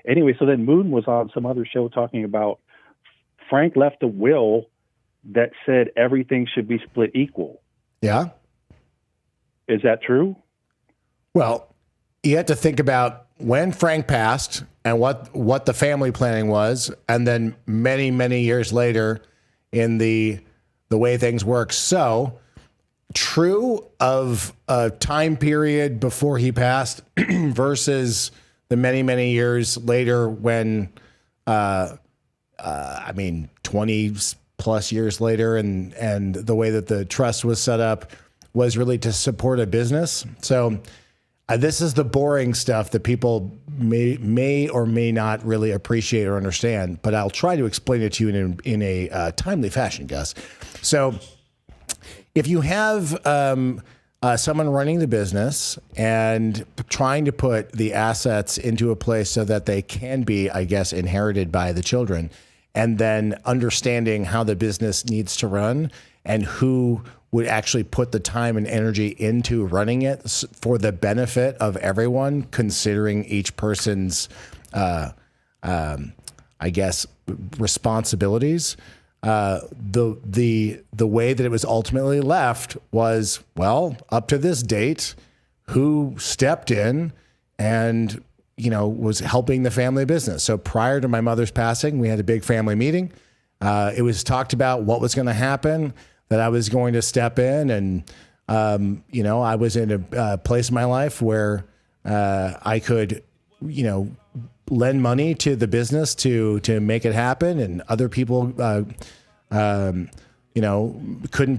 Anyway, so then Moon was on some other show talking about Frank left a will that said everything should be split equal. Yeah. Is that true? Well, you have to think about when Frank passed and what the family planning was, and then many, many years later in the way things work. So true of a time period before he passed versus the many, many years later when, 20 plus years later, and the way that the trust was set up was really to support a business. So this is the boring stuff that people may or may not really appreciate or understand, but I'll try to explain it to you in a timely fashion, Gus. So if you have someone running the business and trying to put the assets into a place so that they can be, I guess, inherited by the children, and then understanding how the business needs to run and who would actually put the time and energy into running it for the benefit of everyone, considering each person's, I guess, responsibilities. The way that it was ultimately left was, well, up to this date, who stepped in and, was helping the family business. So prior to my mother's passing, we had a big family meeting. It was talked about what was going to happen, that I was going to step in, and, I was in a place in my life where I could, lend money to the business to make it happen, and other people, couldn't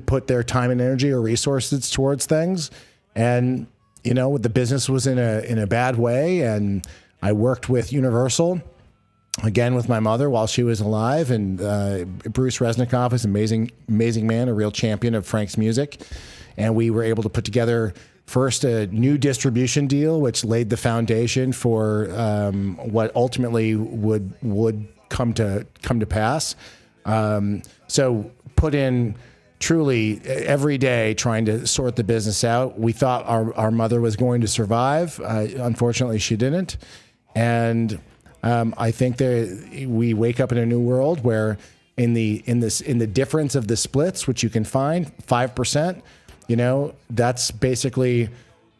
put their time and energy or resources towards things. And, the business was in a bad way. And I worked with Universal, again, with my mother while she was alive. And Bruce Resnikoff is an amazing man, a real champion of Frank's music. And we were able to put together first a new distribution deal, which laid the foundation for what ultimately would come to pass. So put in truly every day trying to sort the business out. We thought our mother was going to survive. Unfortunately, she didn't. And I think that we wake up in a new world where in the difference of the splits, which you can find 5%, that's basically,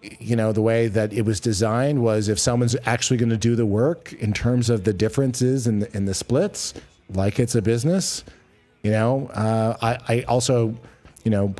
the way that it was designed was if someone's actually going to do the work in terms of the differences in the splits, like it's a business. I also,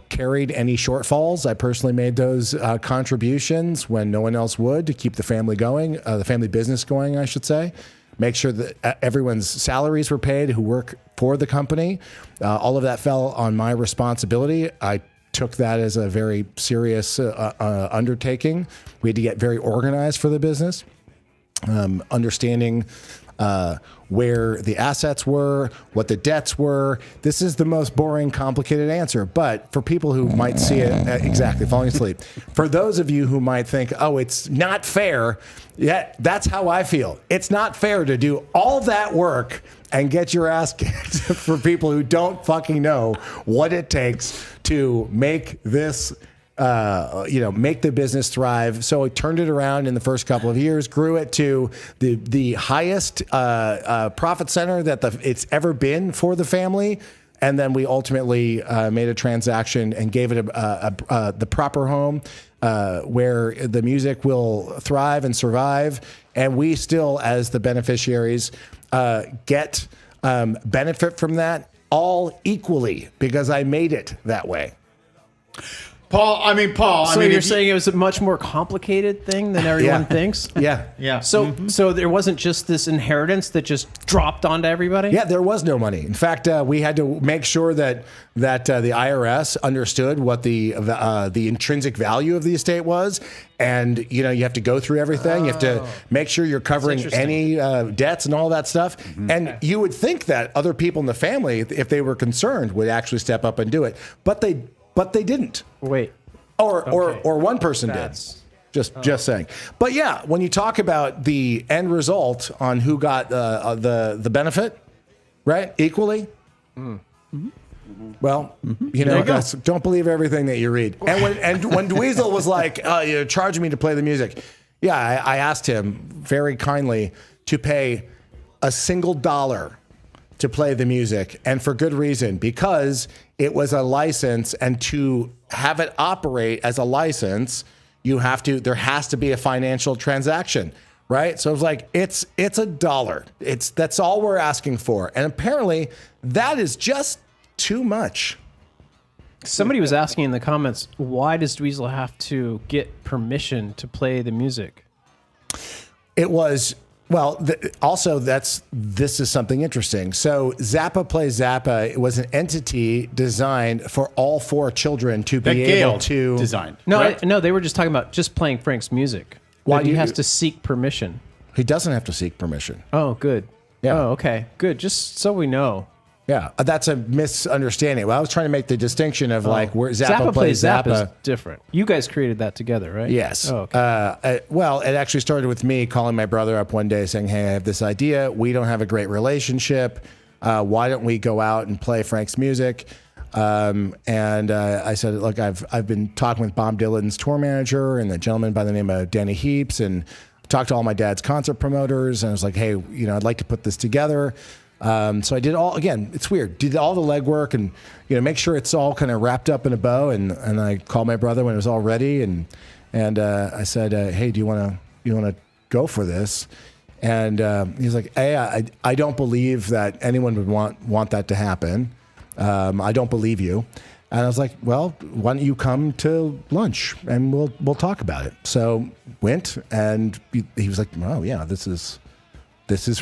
carried any shortfalls. I personally made those contributions when no one else would, to keep the family going, the family business going, I should say. Make sure that everyone's salaries were paid who work for the company. All of that fell on my responsibility. I took that as a very serious undertaking. We had to get very organized for the business, understanding where the assets were, what the debts were. This is the most boring, complicated answer. But for people who might see it, exactly, falling asleep. For those of you who might think, oh, it's not fair, yeah, that's how I feel. It's not fair to do all that work and get your ass kicked for people who don't fucking know what it takes to make this make the business thrive. So I turned it around in the first couple of years, grew it to the highest profit center that it's ever been for the family. And then we ultimately made a transaction and gave it the proper home where the music will thrive and survive. And we still, as the beneficiaries, get benefit from that all equally because I made it that way. Paul. So you're saying it was a much more complicated thing than everyone thinks? Yeah. So there wasn't just this inheritance that just dropped onto everybody? Yeah, there was no money. In fact, we had to make sure that the IRS understood what the intrinsic value of the estate was. And, you have to go through everything. You have to make sure you're covering any debts and all that stuff. Mm-hmm. And you would think that other people in the family, if they were concerned, would actually step up and do it. But they didn't. Wait. Or one person did. Just saying. But yeah, when you talk about the end result on who got the benefit, right, equally. Mm-hmm. Well, guys, don't believe everything that you read. And when Dweezil was like, "You're charging me to play the music," Yeah, I asked him very kindly to pay a single dollar to play the music, and for good reason, because it was a license, and to have it operate as a license, there has to be a financial transaction, right? So it was like, it's a dollar. That's all we're asking for. And apparently that is just too much. Somebody was asking in the comments, why does Dweezil have to get permission to play the music? It was, well, this is something interesting. So Zappa Plays Zappa was an entity designed for all 4 children to be able to design. No, they were just talking about just playing Frank's music. Why he has to seek permission. He doesn't have to seek permission. Oh, good. Yeah. Oh, okay. Good. Just so we know. Yeah, that's a misunderstanding. Well, I was trying to make the distinction of like where Zappa Plays Zappa is different. You guys created that together, right? Yes. Oh, okay. Well, it actually started with me calling my brother up one day saying, hey, I have this idea. We don't have a great relationship. Why don't we go out and play Frank's music? And I said, look, I've been talking with Bob Dylan's tour manager and a gentleman by the name of Danny Heaps, and talked to all my dad's concert promoters. And I was like, hey, I'd like to put this together. So I did it's weird, did all the legwork and, make sure it's all kind of wrapped up in a bow. And I called my brother when it was all ready. And I said, hey, do you want to go for this? And he's like, hey, I don't believe that anyone would want that to happen. I don't believe you. And I was like, well, why don't you come to lunch and we'll talk about it. So went, and he was like, oh yeah, this is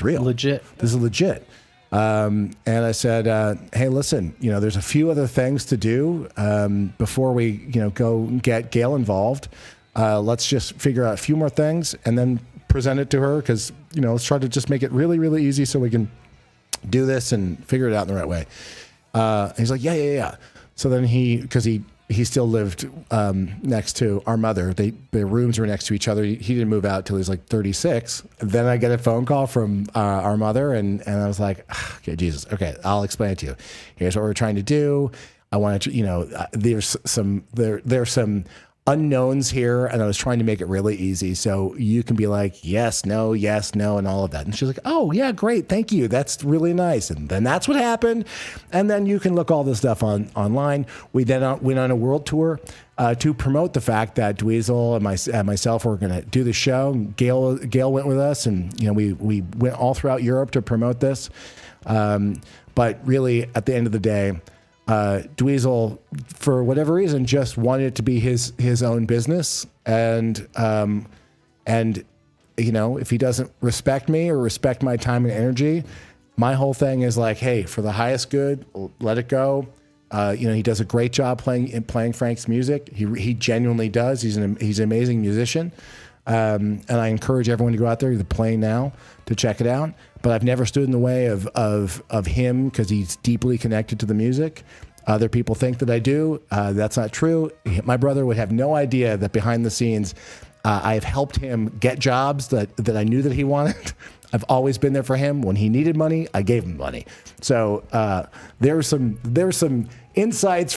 real. Legit. This is legit. And I said, hey, listen, there's a few other things to do before we, go get Gayle involved. Let's just figure out a few more things and then present it to her, because, let's try to just make it really, really easy so we can do this and figure it out in the right way. And he's like, yeah. So then because he still lived next to our mother. Their rooms were next to each other. He didn't move out till he was like 36. Then I get a phone call from our mother, and I was like, okay, Jesus, okay, I'll explain it to you. Here's what we're trying to do. I wanted to, there's some unknowns here, and I was trying to make it really easy so you can be like, yes, no, and all of that. And she's like, oh yeah, great, thank you, that's really nice. And then that's what happened. And then you can look all this stuff online. We then went on a world tour to promote the fact that Dweezil and myself were going to do the show. Gayle went with us, and we went all throughout Europe to promote this. But really, at the end of the day, Dweezil, for whatever reason, just wanted it to be his own business, and if he doesn't respect me or respect my time and energy, my whole thing is like, hey, for the highest good, let it go. He does a great job playing Frank's music. He genuinely does. He's an amazing musician, and I encourage everyone to go out there, either playing now, to check it out. But I've never stood in the way of him, because he's deeply connected to the music. Other people think that I do. That's not true. My brother would have no idea that behind the scenes, I have helped him get jobs that I knew that he wanted. I've always been there for him. When he needed money, I gave him money. So there's some insights